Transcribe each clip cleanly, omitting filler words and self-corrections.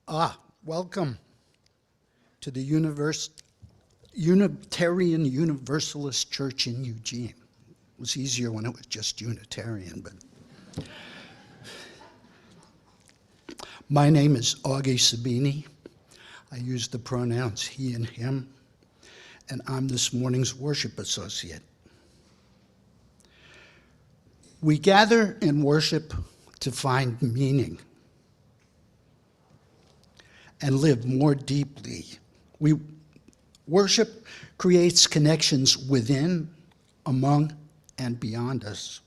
Welcome to the Unitarian Universalist Church in Eugene. It was easier when it was just Unitarian, but my name is Augie Sabini. I use the pronouns he and him, and I'm this morning's worship associate. We gather in worship to find meaning and live more deeply. Worship creates connections within, among, and beyond us,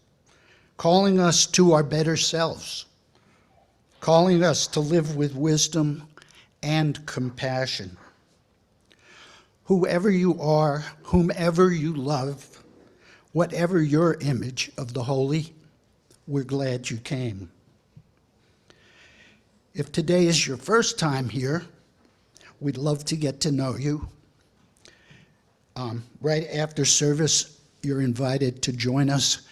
calling us to our better selves, calling us to live with wisdom and compassion. Whoever you are, whomever you love, whatever your image of the holy, we're glad you came. If today is your first time here, we'd love to get to know you. Right after service, you're invited to join us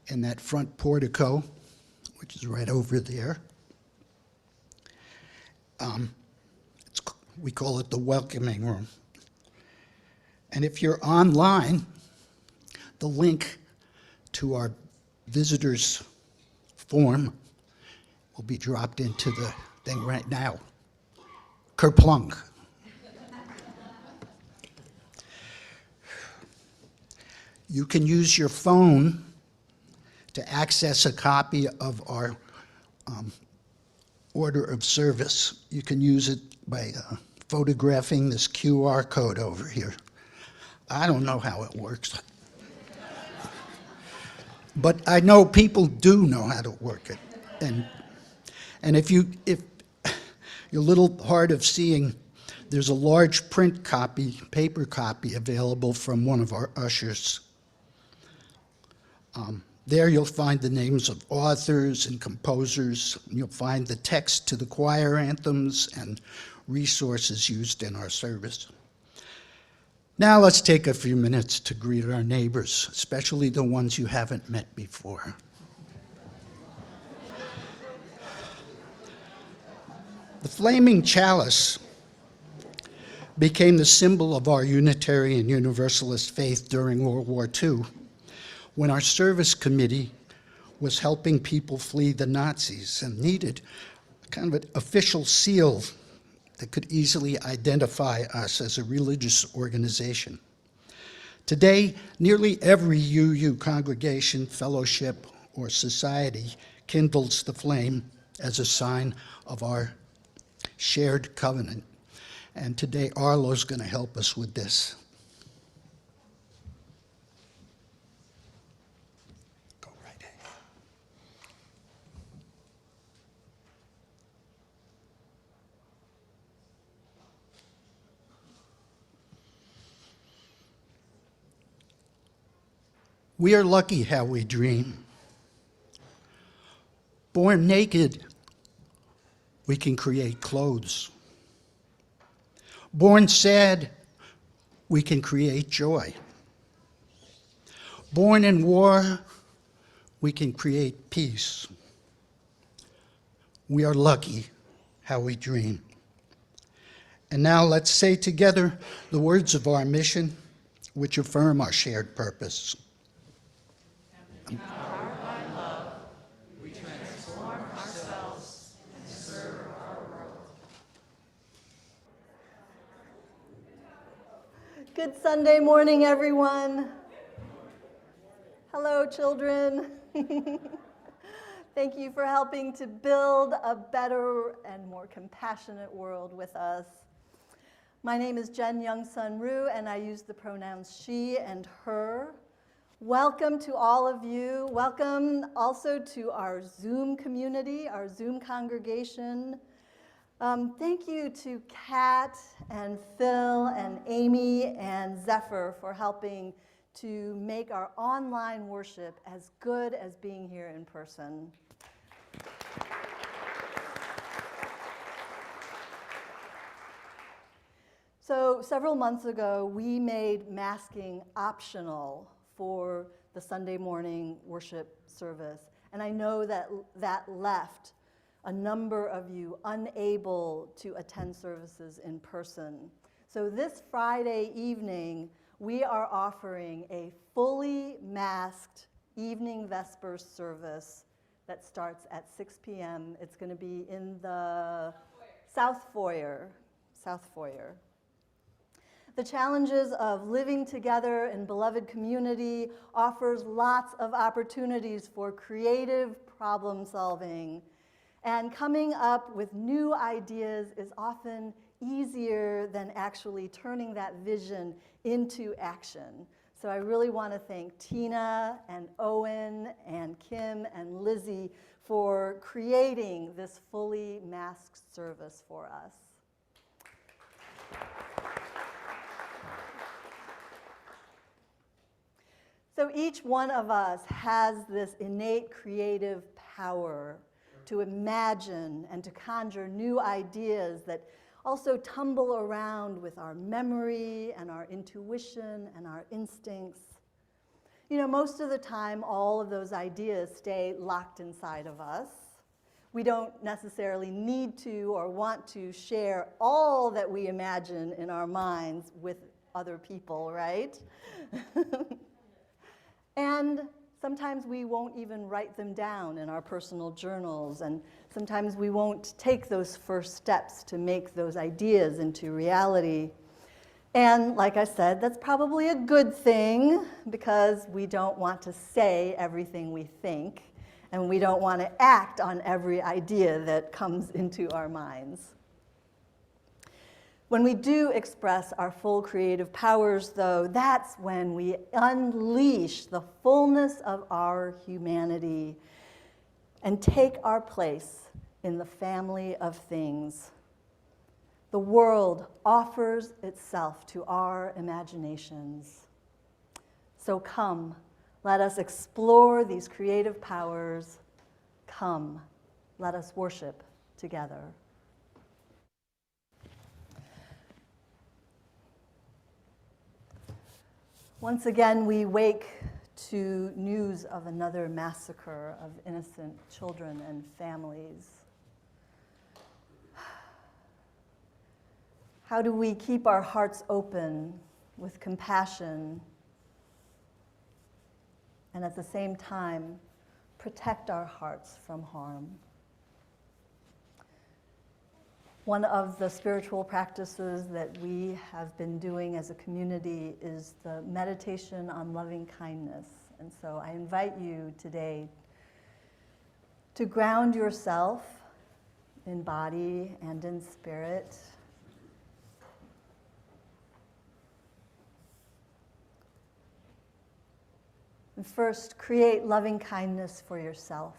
in that front portico, which is right over there. We call it the welcoming room. And if you're online, the link to our visitors form will be dropped into the thing right now. Kerplunk. You can use your phone to access a copy of our order of service. You can use it by photographing this QR code over here. I don't know how it works, but I know people do know how to work it. And if you're a little hard of seeing, there's a large print copy, paper copy available from one of our ushers. There you'll find the names of authors and composers. You'll find the text to the choir anthems and resources used in our service. Now let's take a few minutes to greet our neighbors, especially the ones you haven't met before. The flaming chalice became the symbol of our Unitarian Universalist faith during World War II, when our service committee was helping people flee the Nazis and needed kind of an official seal that could easily identify us as a religious organization. Today, nearly every UU congregation, fellowship, or society kindles the flame as a sign of our shared covenant. And today, Arlo's going to help us with this. Go right ahead. We are lucky how we dream. Born naked, we can create clothes. Born sad, we can create joy. Born in war, we can create peace. We are lucky how we dream. And now let's say together the words of our mission, which affirm our shared purpose. Empowered by love, we transform ourselves and serve our world. Good Sunday morning, everyone. Hello, children. Thank you for helping to build a better and more compassionate world with us. My name is Youngsun, and I use the pronouns she and her. Welcome to all of you. Welcome also to our Zoom community, our Zoom congregation. Thank you to Kat and Phil and Amy and Zephyr for helping to make our online worship as good as being here in person. So several months ago, we made masking optional for the Sunday morning worship service. And I know that that left a number of you unable to attend services in person. So this Friday evening, we are offering a fully masked evening Vespers service that starts at 6 p.m. It's going to be in the South Foyer. South Foyer. The challenges of living together in beloved community offers lots of opportunities for creative problem solving. And coming up with new ideas is often easier than actually turning that vision into action. So I really want to thank Tina and Owen and Kim and Lizzie for creating this fully masked service for us. So each one of us has this innate creative power to imagine and to conjure new ideas that also tumble around with our memory and our intuition and our instincts. You know, most of the time, all of those ideas stay locked inside of us. We don't necessarily need to or want to share all that we imagine in our minds with other people, right? And sometimes we won't even write them down in our personal journals, and sometimes we won't take those first steps to make those ideas into reality. And like I said, that's probably a good thing because we don't want to say everything we think, and we don't want to act on every idea that comes into our minds. When we do express our full creative powers, though, that's when we unleash the fullness of our humanity and take our place in the family of things. The world offers itself to our imaginations. So come, let us explore these creative powers. Come, let us worship together. Once again, we wake to news of another massacre of innocent children and families. How do we keep our hearts open with compassion and at the same time protect our hearts from harm? One of the spiritual practices that we have been doing as a community is the meditation on loving kindness. And so I invite you today to ground yourself in body and in spirit. And first, create loving kindness for yourself.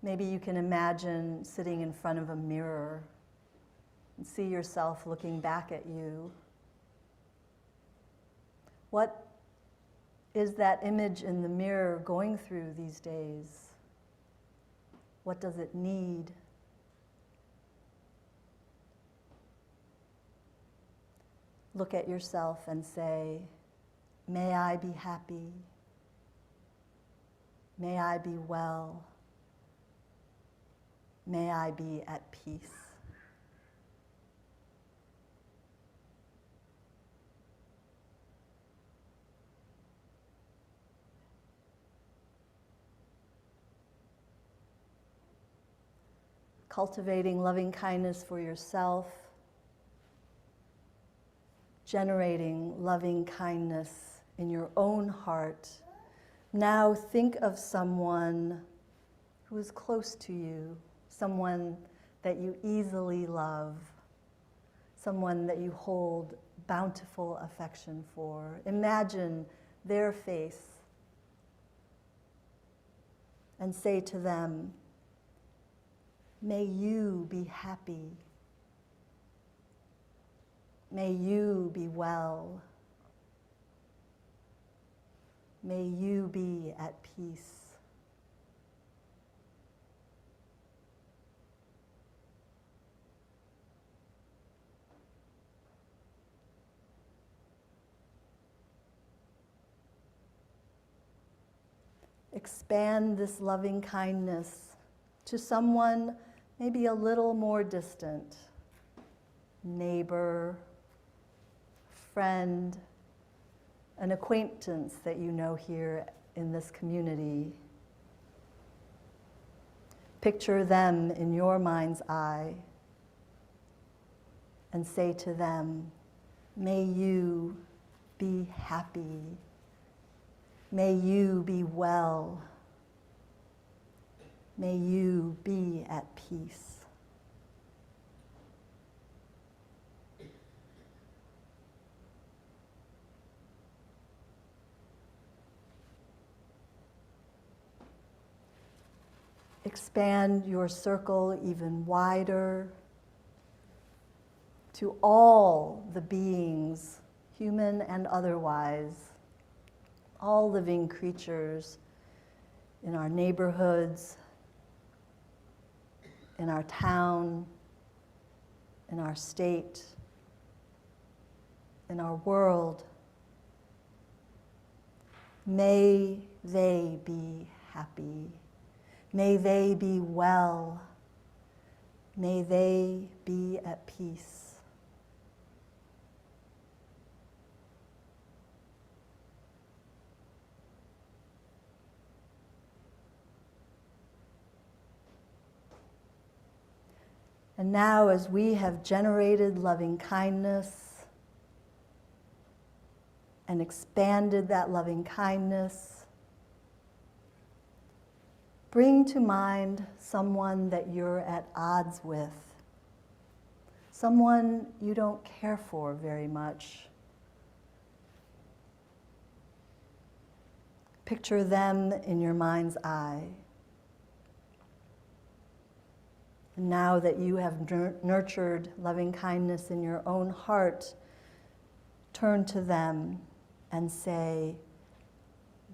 Maybe you can imagine sitting in front of a mirror and see yourself looking back at you. What is that image in the mirror going through these days? What does it need? Look at yourself and say, may I be happy. May I be well. May I be at peace. Cultivating loving kindness for yourself, generating loving kindness in your own heart. Now think of someone who is close to you, someone that you easily love, someone that you hold bountiful affection for. Imagine their face and say to them, may you be happy. May you be well. May you be at peace. expand this loving kindness to someone maybe a little more distant, neighbor, friend, an acquaintance that you know here in this community. Picture them in your mind's eye and say to them, may you be happy. May you be well. May you be at peace. Expand your circle even wider to all the beings, human and otherwise, all living creatures in our neighborhoods, in our town, in our state, in our world. May they be happy. May they be well. May they be at peace. And now, as we have generated loving kindness and expanded that loving kindness, bring to mind someone that you're at odds with, someone you don't care for very much. Picture them in your mind's eye. Now that you have nurtured loving kindness in your own heart, turn to them and say,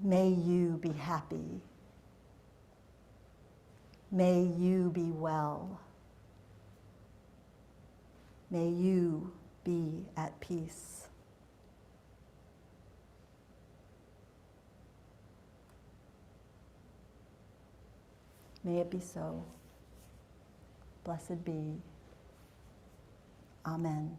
may you be happy. May you be well. May you be at peace. May it be so. Blessed be. Amen.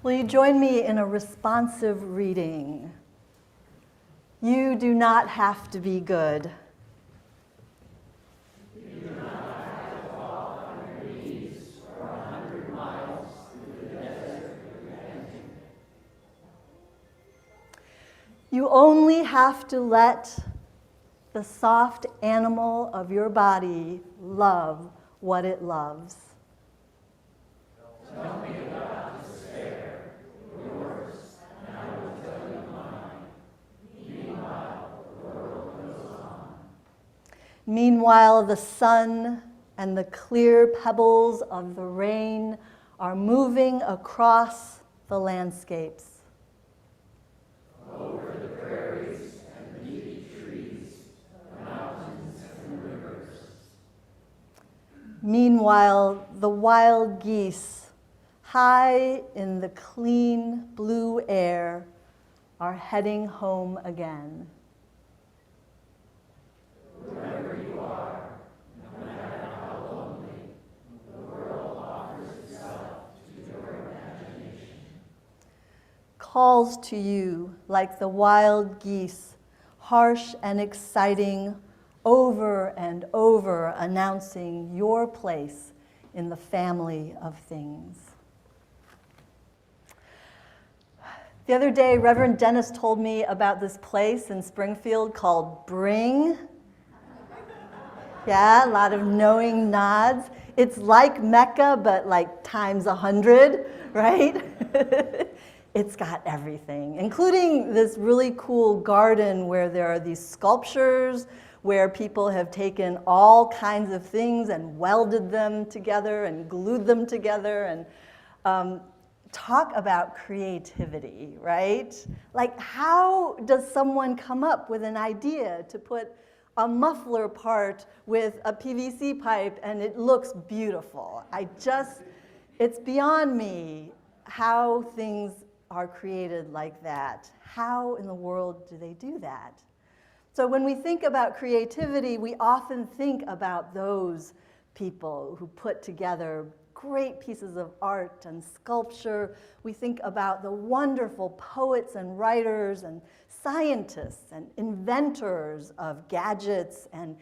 Will you join me in a responsive reading? You do not have to be good. You do not have to fall on your knees for 100 miles through the desert repenting. You only have to let the soft animal of your body love what it loves. Tell me about despair, yours, and I will tell you mine. Meanwhile, the world goes on. Meanwhile, the sun and the clear pebbles of the rain are moving across the landscapes. Over the prairies and the leafy trees, the mountains and the rivers. Meanwhile, the wild geese, high in the clean blue air, are heading home again. Wherever you are, no matter how lonely, the world offers itself to your imagination. Calls to you like the wild geese, harsh and exciting, over and over announcing your place in the family of things. The other day, Reverend Dennis told me about this place in Springfield called Bring. Yeah, a lot of knowing nods. It's like Mecca, but like times 100, right? It's got everything, including this really cool garden where there are these sculptures where people have taken all kinds of things and welded them together and glued them together. And talk about creativity, right? Like, how does someone come up with an idea to put a muffler part with a PVC pipe and it looks beautiful? It's beyond me how things are created like that. How in the world do they do that? So when we think about creativity, we often think about those people who put together great pieces of art and sculpture. We think about the wonderful poets and writers and scientists and inventors of gadgets and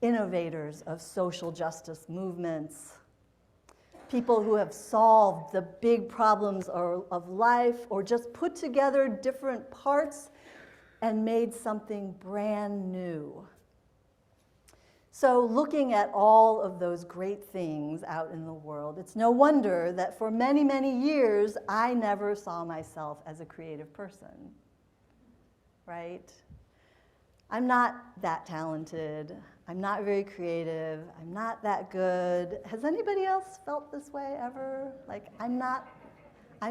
innovators of social justice movements. People who have solved the big problems of life or just put together different parts and made something brand new. So looking at all of those great things out in the world, it's no wonder that for many, many years, I never saw myself as a creative person, right? I'm not that talented. I'm not very creative. I'm not that good. Has anybody else felt this way ever? Like, I'm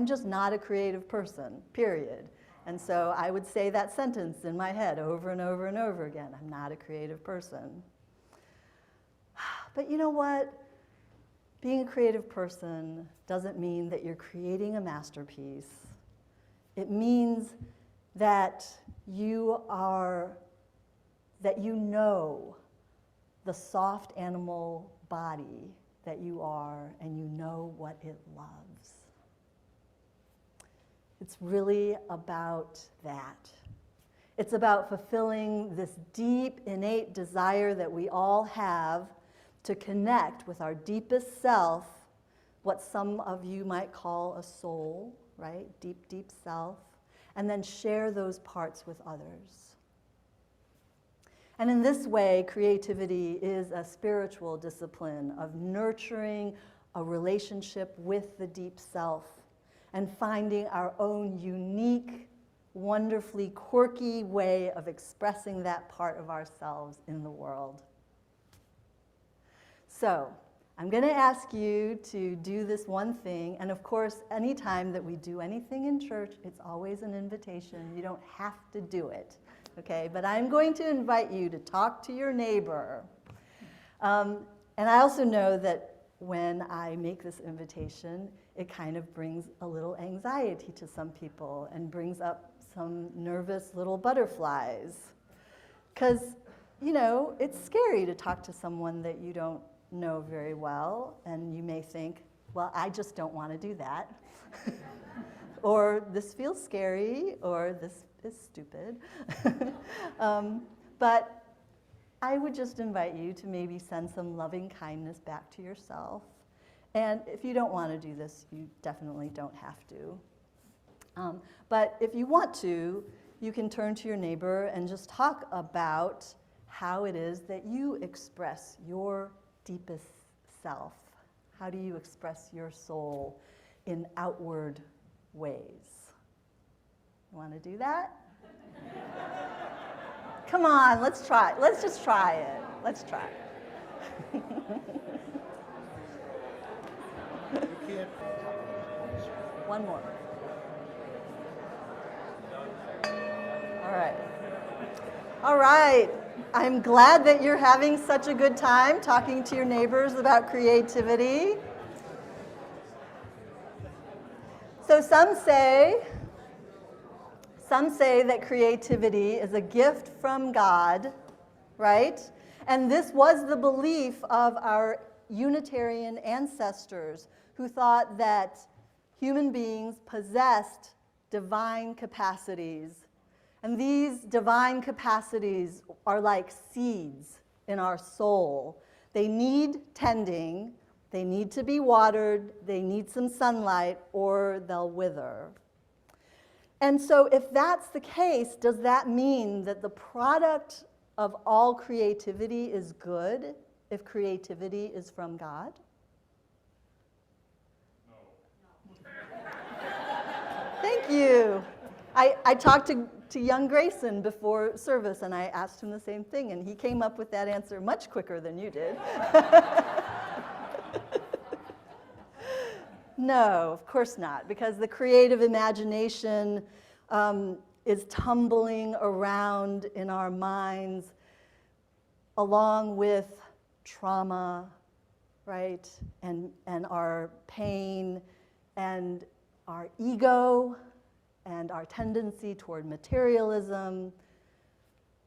just not a creative person, period. And so I would say that sentence in my head over and over and over again. I'm not a creative person. But you know what? Being a creative person doesn't mean that you're creating a masterpiece. It means that you know the soft animal body that you are, and you know what it loves. It's really about that. It's about fulfilling this deep, innate desire that we all have to connect with our deepest self, what some of you might call a soul, right? Deep, deep self, and then share those parts with others. And in this way, creativity is a spiritual discipline of nurturing a relationship with the deep self and finding our own unique, wonderfully quirky way of expressing that part of ourselves in the world. So, I'm going to ask you to do this one thing, and of course, anytime that we do anything in church, it's always an invitation. You don't have to do it, okay? But I'm going to invite you to talk to your neighbor. And I also know that when I make this invitation, it kind of brings a little anxiety to some people and brings up some nervous little butterflies. Because, you know, it's scary to talk to someone that you don't know very well, and you may think, well, I just don't want to do that. Or this feels scary, or this is stupid. But I would just invite you to maybe send some loving kindness back to yourself. And if you don't want to do this, you definitely don't have to. But if you want to, you can turn to your neighbor and just talk about how it is that you express your deepest self. How do you express your soul in outward ways? You want to do that? Come on, let's try. Let's just try it. Let's try. One more. All right. All right. I'm glad that you're having such a good time talking to your neighbors about creativity. So some say that creativity is a gift from God, right? And this was the belief of our Unitarian ancestors who thought that human beings possessed divine capacities. And these divine capacities are like seeds in our soul. They need tending, they need to be watered, they need some sunlight, or they'll wither. And so if that's the case, does that mean that the product of all creativity is good if creativity is from God? No. Thank you. I talked to young Grayson before service, and I asked him the same thing, and he came up with that answer much quicker than you did. No, of course not, because the creative imagination is tumbling around in our minds along with trauma, right, and our pain and our ego, and our tendency toward materialism.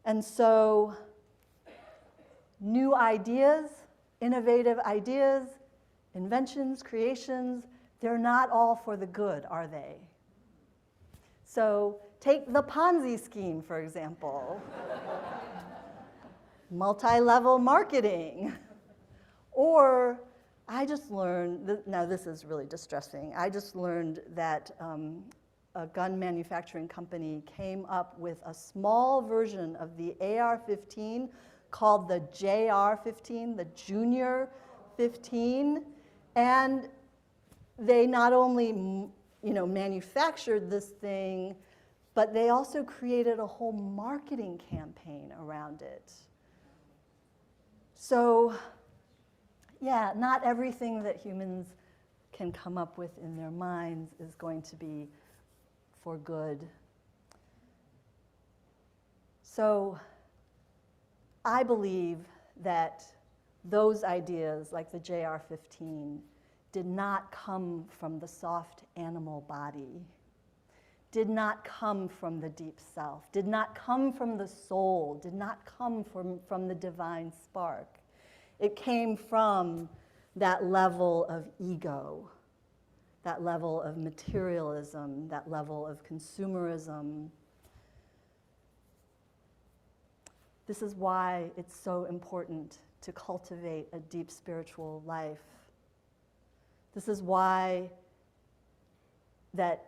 And so new ideas, innovative ideas, inventions, creations, they're not all for the good, are they? So take the Ponzi scheme, for example. Multi-level marketing. Or I just learned, now this is really distressing, I just learned that a gun manufacturing company came up with a small version of the AR-15 called the JR-15, the Junior 15, and they not only manufactured this thing, but they also created a whole marketing campaign around it. So, yeah, not everything that humans can come up with in their minds is going to be for good. So, I believe that those ideas, like the JR-15, did not come from the soft animal body, did not come from the deep self, did not come from the soul, did not come from the divine spark. It came from that level of ego, that level of materialism, that level of consumerism. This is why it's so important to cultivate a deep spiritual life. This is why that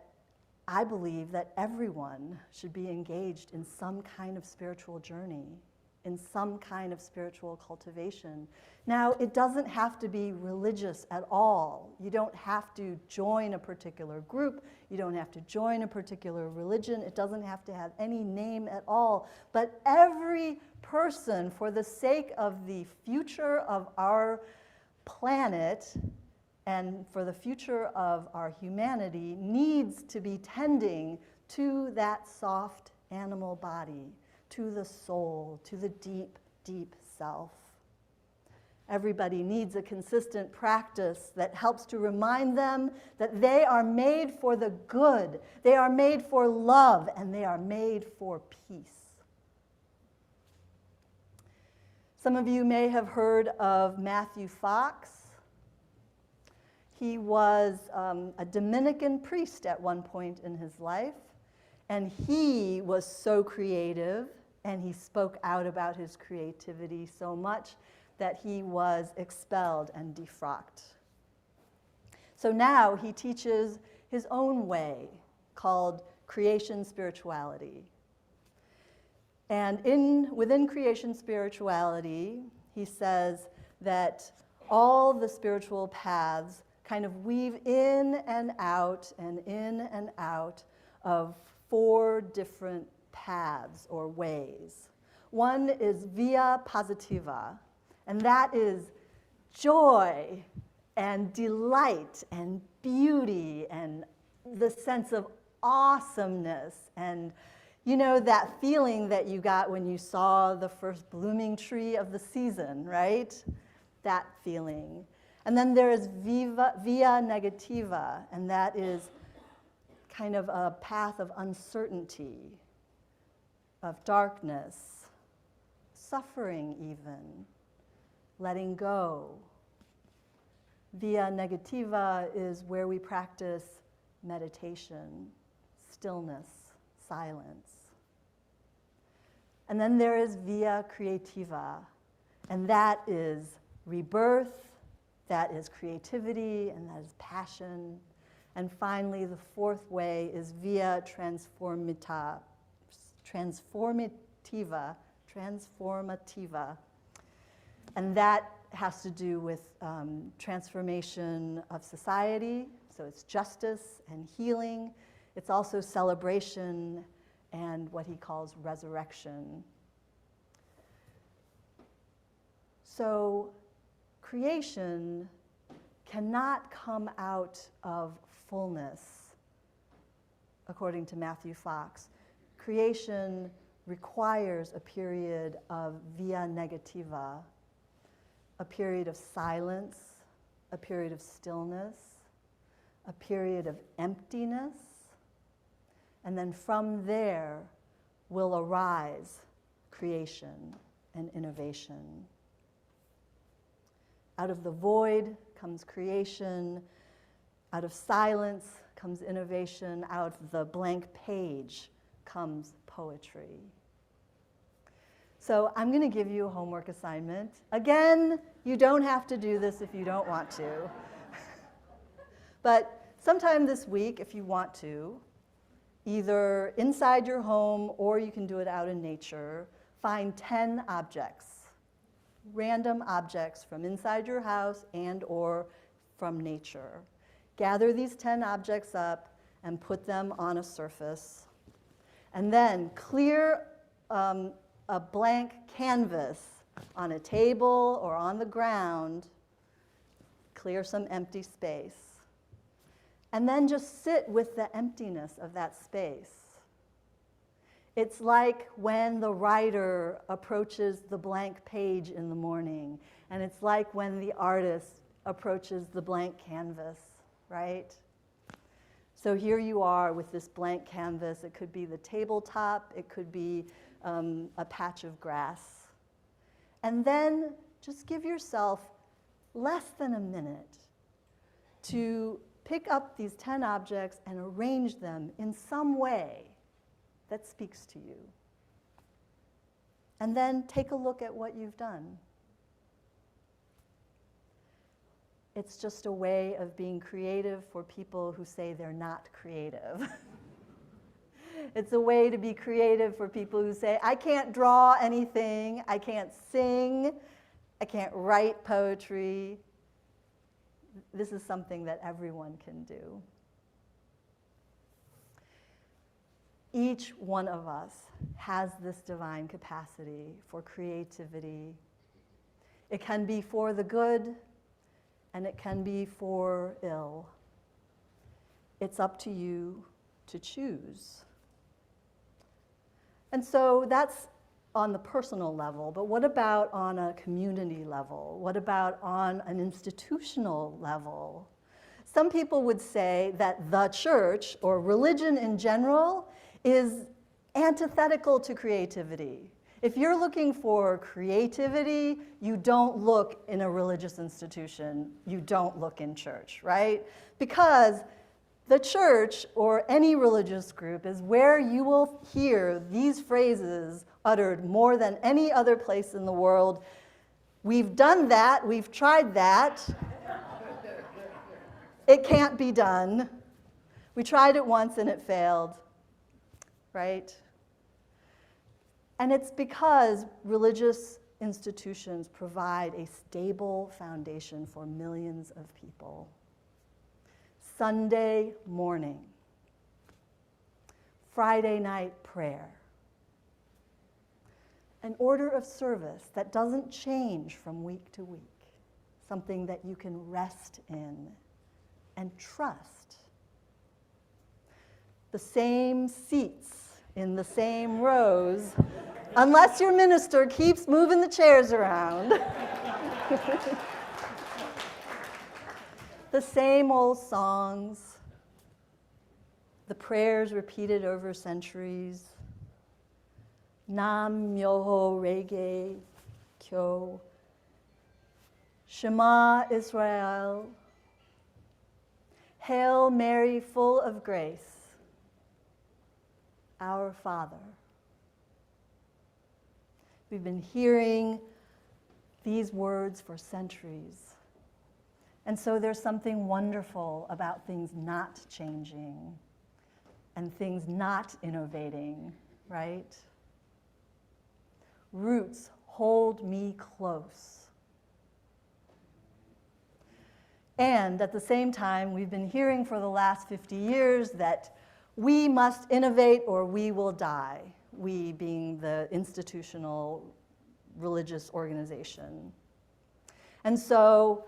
I believe that everyone should be engaged in some kind of spiritual journey, in some kind of spiritual cultivation. Now, it doesn't have to be religious at all. You don't have to join a particular group. You don't have to join a particular religion. It doesn't have to have any name at all. But every person, for the sake of the future of our planet and for the future of our humanity, needs to be tending to that soft animal body, to the soul, to the deep, deep self. Everybody needs a consistent practice that helps to remind them that they are made for the good, they are made for love, and they are made for peace. Some of you may have heard of Matthew Fox. He was a Dominican priest at one point in his life, and he was so creative, and he spoke out about his creativity so much that he was expelled and defrocked. So now he teaches his own way called creation spirituality. And within creation spirituality, he says that all the spiritual paths kind of weave in and out of 4 different paths or ways. One is via positiva, and that is joy and delight and beauty and the sense of awesomeness and that feeling that you got when you saw the first blooming tree of the season, right? That feeling. And then there is via negativa, and that is kind of a path of uncertainty, of darkness, suffering even, letting go. Via negativa is where we practice meditation, stillness, silence. And then there is via creativa, and that is rebirth, that is creativity, and that is passion. And finally, the 4th way is via transformativa, and that has to do with transformation of society, so it's justice and healing. It's also celebration and what he calls resurrection. So creation cannot come out of fullness, according to Matthew Fox. Creation requires a period of via negativa, a period of silence, a period of stillness, a period of emptiness, And then from there will arise creation and innovation. Out of the void comes creation. Out of silence comes innovation. Out of the blank page comes poetry. So I'm going to give you a homework assignment. Again, you don't have to do this if you don't want to. But sometime this week, if you want to, either inside your home or you can do it out in nature, find 10 objects, random objects from inside your house and or from nature. Gather these 10 objects up and put them on a surface. And then clear a blank canvas on a table or on the ground. Clear some empty space. And then just sit with the emptiness of that space. It's like when the writer approaches the blank page in the morning, and it's like when the artist approaches the blank canvas, right? So here you are with this blank canvas. It could be the tabletop, it could be a patch of grass. And then just give yourself less than a minute to pick up these 10 objects and arrange them in some way that speaks to you. And then take a look at what you've done. It's just a way of being creative for people who say they're not creative. It's a way to be creative for people who say, I can't draw anything, I can't sing, I can't write poetry. This is something that everyone can do. Each one of us has this divine capacity for creativity. It can be for the good, and it can be for ill. It's up to you to choose. And so that's on the personal level, but what about on a community level? What about on an institutional level? Some people would say that the church, or religion in general, is antithetical to creativity. If you're looking for creativity, you don't look in a religious institution, you don't look in church, right? Because the church, or any religious group, is where you will hear these phrases uttered more than any other place in the world. We've done that, we've tried that. It can't be done. We tried it once and it failed, right? And it's because religious institutions provide a stable foundation for millions of people. Sunday morning, Friday night prayer, an order of service that doesn't change from week to week, something that you can rest in and trust. The same seats in the same rows, unless your minister keeps moving the chairs around. The same old songs, the prayers repeated over centuries. Nam Myoho Rege Kyo. Shema Israel. Hail Mary, full of grace. Our Father. We've been hearing these words for centuries. And so there's something wonderful about things not changing and things not innovating, right? Roots hold me close. And at the same time, we've been hearing for the last 50 years that we must innovate or we will die, we being the institutional religious organization. And so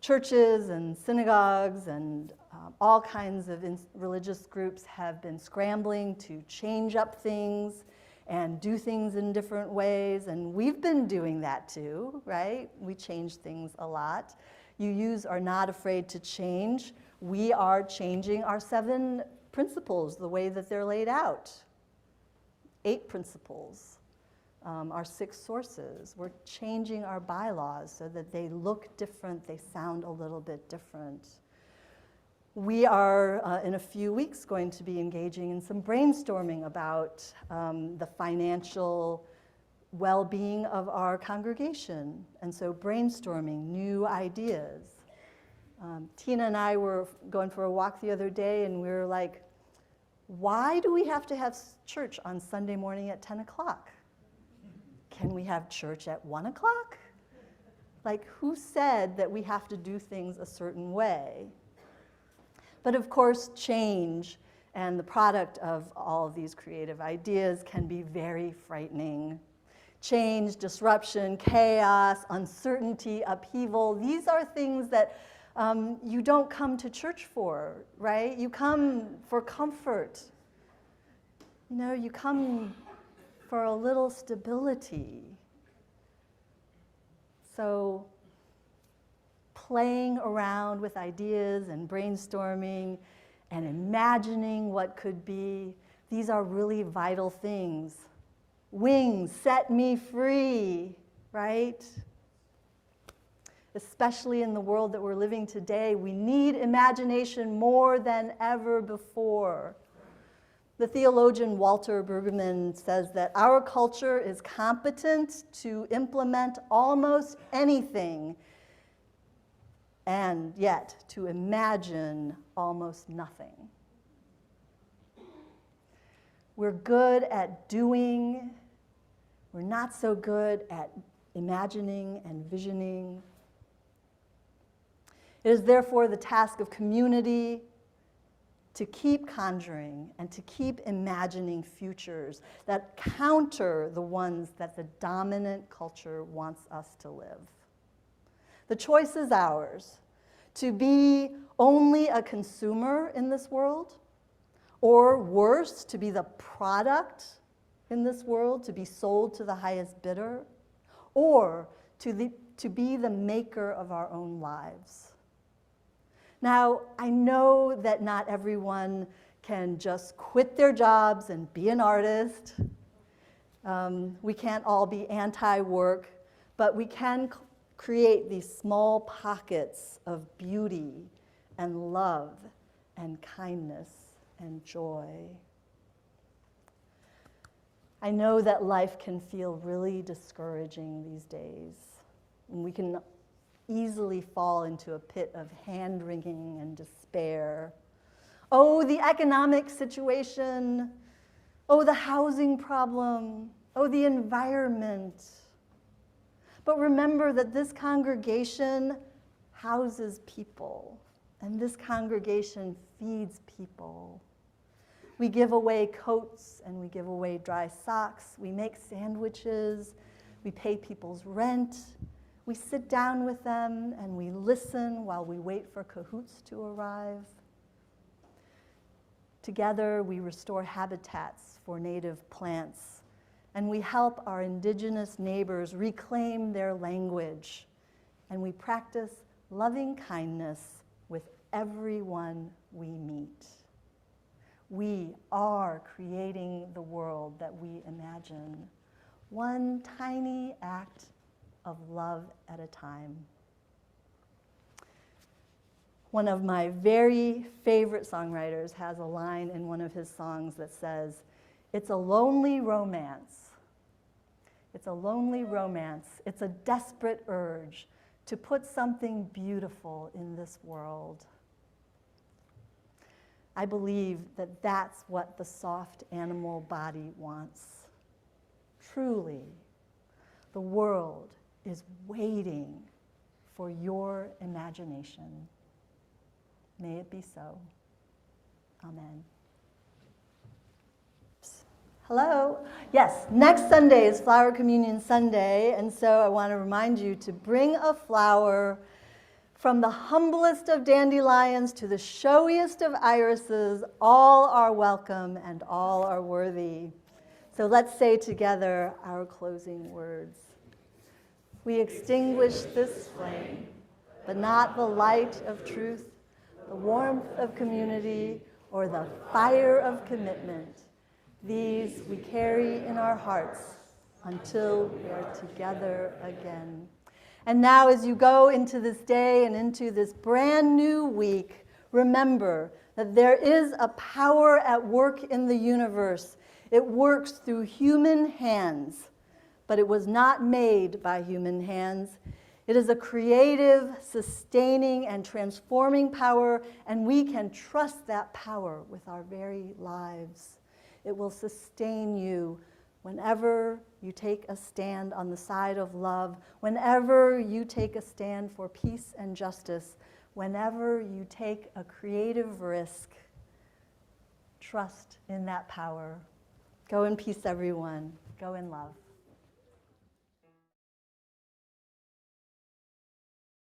churches and synagogues and all kinds of religious groups have been scrambling to change up things and do things in different ways, and we've been doing that too, right? We change things a lot. UUs are not afraid to change. We are changing our 7 principles, the way that they're laid out. 8 principles, our 6 sources. We're changing our bylaws so that they look different, they sound a little bit different. We are, in a few weeks, going to be engaging in some brainstorming about the financial well-being of our congregation. And so brainstorming new ideas. Tina and I were going for a walk the other day, and we were like, why do we have to have church on Sunday morning at 10 o'clock? Can we have church at 1 o'clock? Like, who said that we have to do things a certain way? But of course, change and the product of all of these creative ideas can be very frightening. Change, disruption, chaos, uncertainty, upheaval, these are things that you don't come to church for, right? You come for comfort. You know, you come for a little stability. So playing around with ideas and brainstorming and imagining what could be, these are really vital things. Wings, set me free, right? Especially in the world that we're living today, we need imagination more than ever before. The theologian Walter Brueggemann says that our culture is competent to implement almost anything, and yet to imagine almost nothing. We're good at doing, we're not so good at imagining and visioning. It is therefore the task of community to keep conjuring and to keep imagining futures that counter the ones that the dominant culture wants us to live. The choice is ours, to be only a consumer in this world, or worse, to be the product in this world, to be sold to the highest bidder, or to be the maker of our own lives. Now, I know that not everyone can just quit their jobs and be an artist. We can't all be anti-work, but we can create these small pockets of beauty and love and kindness and joy. I know that life can feel really discouraging these days, and we can easily fall into a pit of hand-wringing and despair. Oh, the economic situation. Oh, the housing problem. Oh, the environment. But remember that this congregation houses people, and this congregation feeds people. We give away coats, and we give away dry socks. We make sandwiches. We pay people's rent. We sit down with them and we listen while we wait for cahoots to arrive. Together, we restore habitats for native plants, and we help our indigenous neighbors reclaim their language, and we practice loving kindness with everyone we meet. We are creating the world that we imagine, one tiny act of love at a time. One of my very favorite songwriters has a line in one of his songs that says, "It's a lonely romance. It's a lonely romance. It's a desperate urge to put something beautiful in this world." I believe that that's what the soft animal body wants. Truly, the world is waiting for your imagination. May it be so. Amen. Hello. Yes, next Sunday is Flower Communion Sunday, and so I want to remind you to bring a flower. From the humblest of dandelions to the showiest of irises, all are welcome and all are worthy. So let's say together our closing words. We extinguish this flame, but not the light of truth, the warmth of community, or the fire of commitment. These we carry in our hearts until we are together again. And now as you go into this day and into this brand new week, remember that there is a power at work in the universe. It works through human hands, but it was not made by human hands. It is a creative, sustaining, and transforming power, and we can trust that power with our very lives. It will sustain you whenever you take a stand on the side of love, whenever you take a stand for peace and justice, whenever you take a creative risk. Trust in that power. Go in peace, everyone. Go in love.